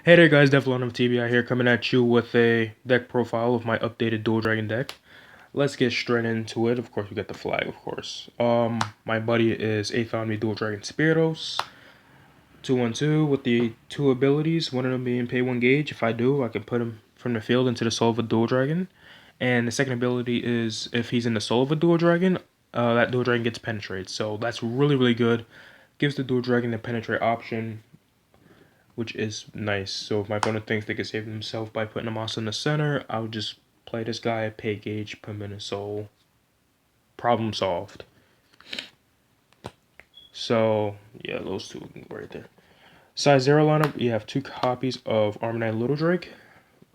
Hey there guys, Devlon of TBI here, coming at you with a deck profile of my updated Dual Dragon deck. Let's get straight into it. Of course, we got the flag, of course. My buddy is 8th on me Dual Dragon Spiritos. 2/2 with the two abilities, one of them being pay 1 gauge. If I do, I can put him from the field into the soul of a Dual Dragon. And the second ability is if he's in the soul of a Dual Dragon, that Dual Dragon gets penetrate. So that's really good. Gives the Dual Dragon the penetrate option, which is nice. So if my opponent thinks they can save themselves by putting a monster in the center, I'll just play this guy, pay gauge, put him in a soul. Problem solved. So yeah, those two right there. Size 0 lineup, you have 2 copies of Armor Knight Little Drake.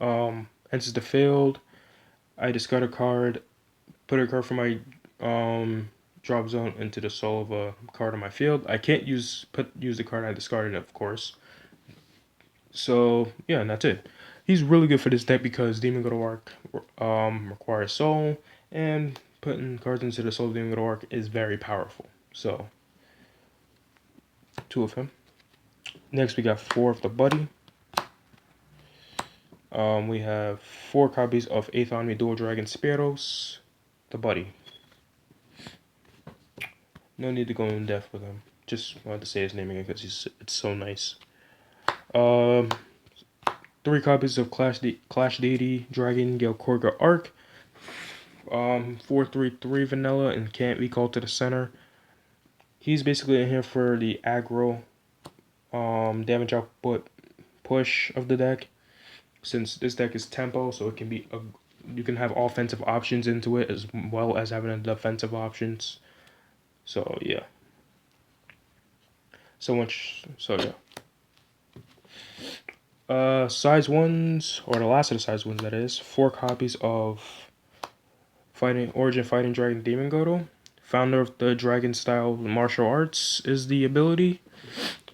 Enters the field. I discard a card, put a card from my drop zone into the soul of a card on my field. I can't use the card I discarded, of course. So yeah, and that's it. He's really good for this deck because Demon God of Arc requires soul, and putting cards into the soul of Demon God of Arc is very powerful. So 2 of him. Next we got 4 of the buddy. We have 4 copies of 8th on me Dual Dragon Spiritos, the buddy. No need to go in depth with him. Just wanted to say his name again because it's so nice. 3 copies of Clash Deity Dragon Ikaruga Arc. 4/3/3 vanilla and can't be called to the center. He's basically in here for the aggro damage output push of the deck. Since this deck is tempo, so it can be you can have offensive options into it as well as having defensive options. So yeah. So yeah. Size 1s, or the last of the size 1s that is, 4 copies of Origin Fighting Dragon Demon Godo. Founder of the Dragon Style Martial Arts is the ability.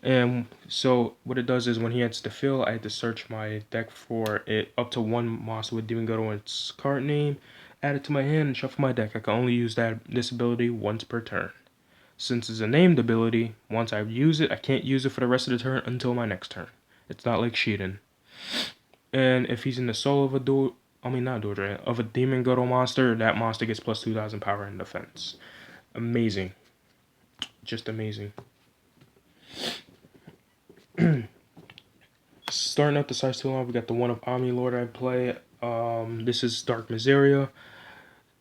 And so what it does is when he enters the field, I have to search my deck for it up to 1 monster with Demon Godo in its card name, add it to my hand, and shuffle my deck. I can only use this ability once per turn. Since it's a named ability, once I use it, I can't use it for the rest of the turn until my next turn. It's not like Shiden. And if he's in the soul of a of a Demon Godo monster, that monster gets plus 2,000 power and defense. Amazing. Just amazing. Starting out the size 2 line, we got the one of Omni Lord I play. This is Dark Miseria.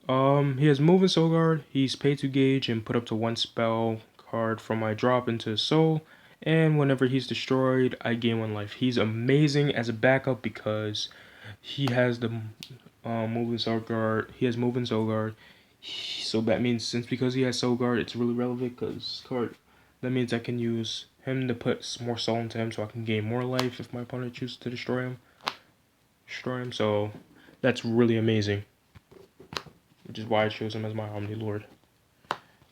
He has Move and Soul Guard. He's paid to gauge and put up to 1 spell card from my drop into his soul. And whenever he's destroyed, I gain 1 life. He's amazing as a backup because he has the Move and Soul Guard. He has Move and Soul Guard. So that means because he has Soul Guard, it's really relevant because that means I can use him to put more soul into him so I can gain more life if my opponent chooses to destroy him. So that's really amazing, which is why I chose him as my Omni Lord.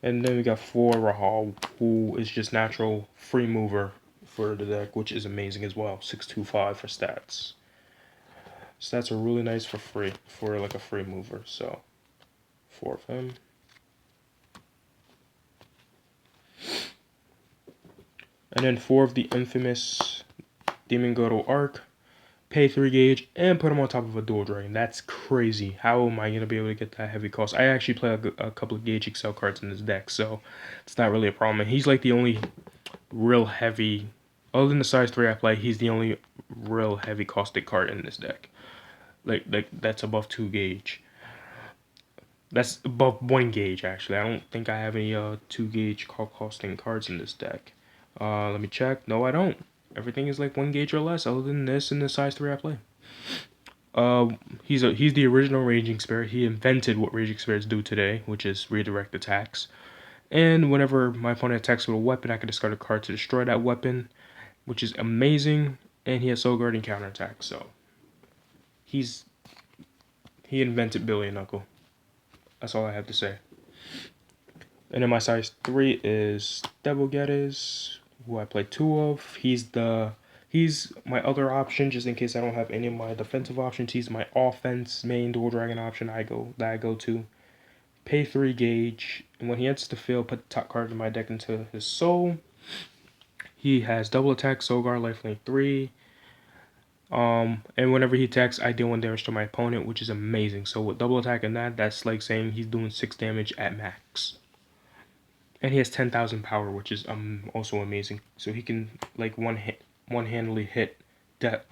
And then we got 4 Rahal, who is just natural free mover for the deck, which is amazing as well. 625 for stats. Stats are really nice for free, for like a free mover. So 4 of him. And then 4 of the infamous Demon Godo Arc. Pay 3 gauge and put him on top of a Dual Dragon. That's crazy. How am I going to be able to get that heavy cost? I actually play a couple of gauge Excel cards in this deck, so it's not really a problem. And he's like the only real heavy, other than the size 3 I play, he's the only real heavy costed card in this deck. Like that's above 2 gauge. That's above 1 gauge, actually. I don't think I have any 2 gauge costing cards in this deck. Let me check. No, I don't. Everything is like 1 gauge or less, other than this and the size 3 I play. He's the original Raging Spirit. He invented what Raging Spirits do today, which is redirect attacks. And whenever my opponent attacks with a weapon, I can discard a card to destroy that weapon, which is amazing. And he has Soul Guard and counterattack, so he invented Billy and Knuckle. That's all I have to say. And then my size 3 is Devlon, who I play 2 of. He's my other option, just in case I don't have any of my defensive options. He's my offense main Dual Dragon option I go to. Pay 3 gauge, and when he enters the field, put the top card of my deck into his soul. He has double attack, Soul Guard, lifelink 3. And whenever he attacks, I deal 1 damage to my opponent, which is amazing. So with double attack and that's like saying he's doing 6 damage at max. And he has 10,000 power, which is also amazing. So he can like one-handedly hit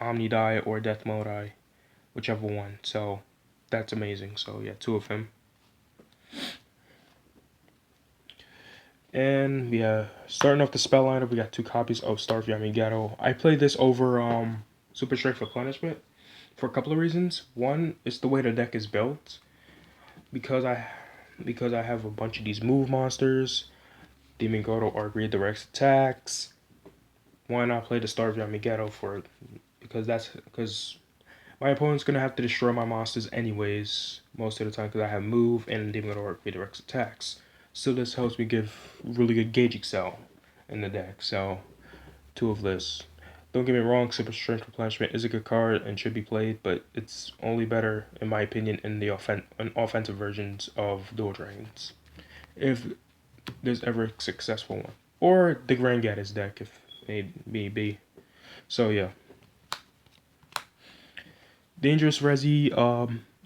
Omni Die or Death Mode Die, whichever one. So that's amazing. So yeah, 2 of him. And yeah, starting off the spell lineup, we got 2 copies of Star Yamigato. I played this over Super Strength Replenishment for a couple of reasons. One is the way the deck is built. Because I have a bunch of these move monsters, Demon Goto or redirects attacks. Why not play the Star Yamigato for? Because my opponent's gonna have to destroy my monsters anyways most of the time because I have move and Demon Goto or redirects attacks. So this helps me give really good gauge excel in the deck. So 2 of this. Don't get me wrong, Super Strength Replenishment is a good card and should be played, but it's only better, in my opinion, in the offensive versions of Dual Dragons. If there's ever a successful one. Or the Grand Gaddis deck, if may be. So yeah. Dangerous Resi,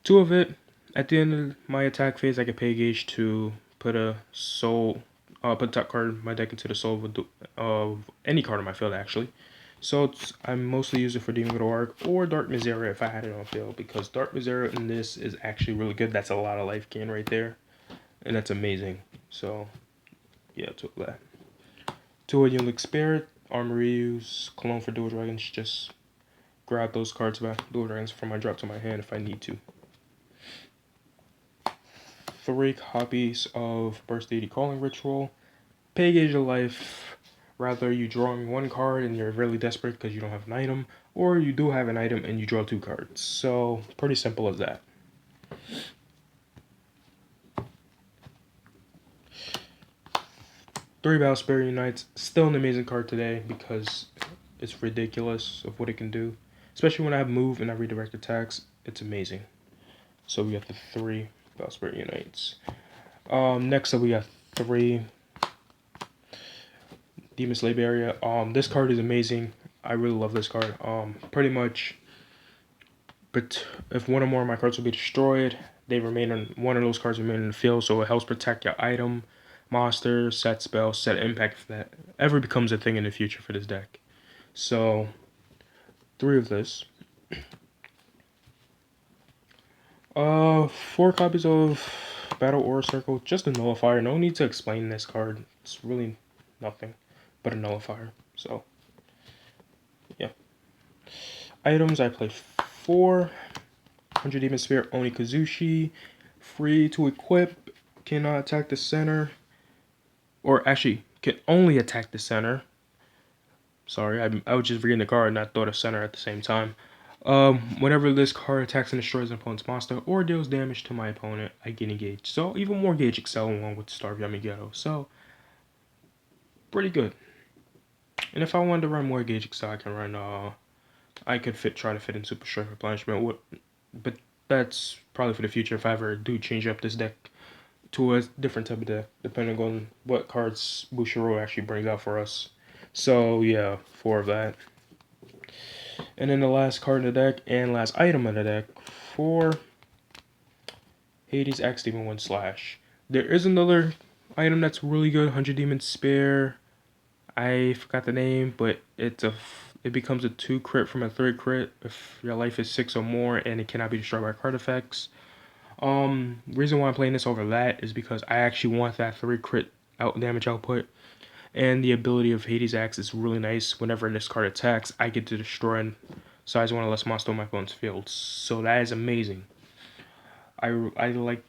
2 of it. At the end of my attack phase, I can pay gauge to put a soul, put top card of my deck into the soul of any card on my field, actually. So I mostly use it for Demon Goto Arc or Dark Miseria if I had it on field, because Dark Miseria in this is actually really good. That's a lot of life gain right there, and that's amazing. So yeah, took that. 2 a Unique Spirit, Armorius, Cologne for Dual Dragons. Just grab those cards back, Dual Dragons, from my drop to my hand if I need to. 3 copies of Burst Deity Calling Ritual. Pay gauge of life. Rather you drawing 1 card and you're really desperate because you don't have an item, or you do have an item and you draw 2 cards. So pretty simple as that. Three Battle Spirit Unites, still an amazing card today because it's ridiculous of what it can do. Especially when I have move and I redirect attacks, it's amazing. So we got the 3 Battle Spirit Unites. Next up we got 3 Demon Slayer. This card is amazing. I really love this card. Pretty much, but if 1 or more of my cards will be destroyed, they remain on 1 of those cards remain in the field, so it helps protect your item, monster, set spell, set impact if that ever becomes a thing in the future for this deck. So 3 of this. 4 copies of Battle Aura Circle, just a nullifier. No need to explain this card. It's really nothing but a nullifier. So yeah. Items, I play 4. 100 Demon Spirit Oni Kazushi. Free to equip. Cannot attack the center. Or actually, can only attack the center. Sorry, I was just reading the card and I thought of center at the same time. Whenever this card attacks and destroys an opponent's monster or deals damage to my opponent, I gain engaged. So even more gauge excel along with Star Yamigato. So pretty good. And if I wanted to run more gauge excel, I can run I could try to fit in Super Strength Replenishment. But that's probably for the future if I ever do change up this deck to a different type of deck, depending on what cards Bushiroad actually brings out for us. So yeah, 4 of that. And then the last card in the deck and last item in the deck, 4 Hades Axe Demon 1 Slash. There is another item that's really good, 100 Demon Spare. I forgot the name, but it becomes a 2 crit from a 3 crit if your life is 6 or more, and it cannot be destroyed by card effects. Reason why I'm playing this over that is because I actually want that 3 crit damage output, and the ability of Hades Axe is really nice. Whenever this card attacks, I get to destroy and size 1 or less monster on my opponent's field. So that is amazing. I like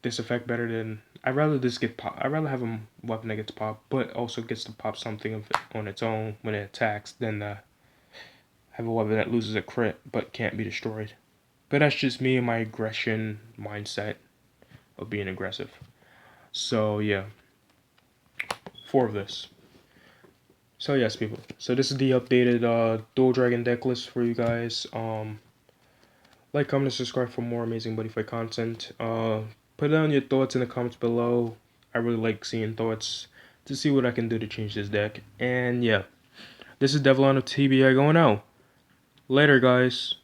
this effect better than I'd rather have a weapon that gets popped, but also gets to pop something on its own when it attacks, than have a weapon that loses a crit but can't be destroyed. But that's just me and my aggression mindset of being aggressive. So yeah, 4 of this. So yes, people. So this is the updated Dual Dragon deck list for you guys. Like, comment, and subscribe for more amazing Buddyfight content. Put down your thoughts in the comments below. I really like seeing thoughts to see what I can do to change this deck. And yeah, this is Devlon of TBI going out. Later, guys.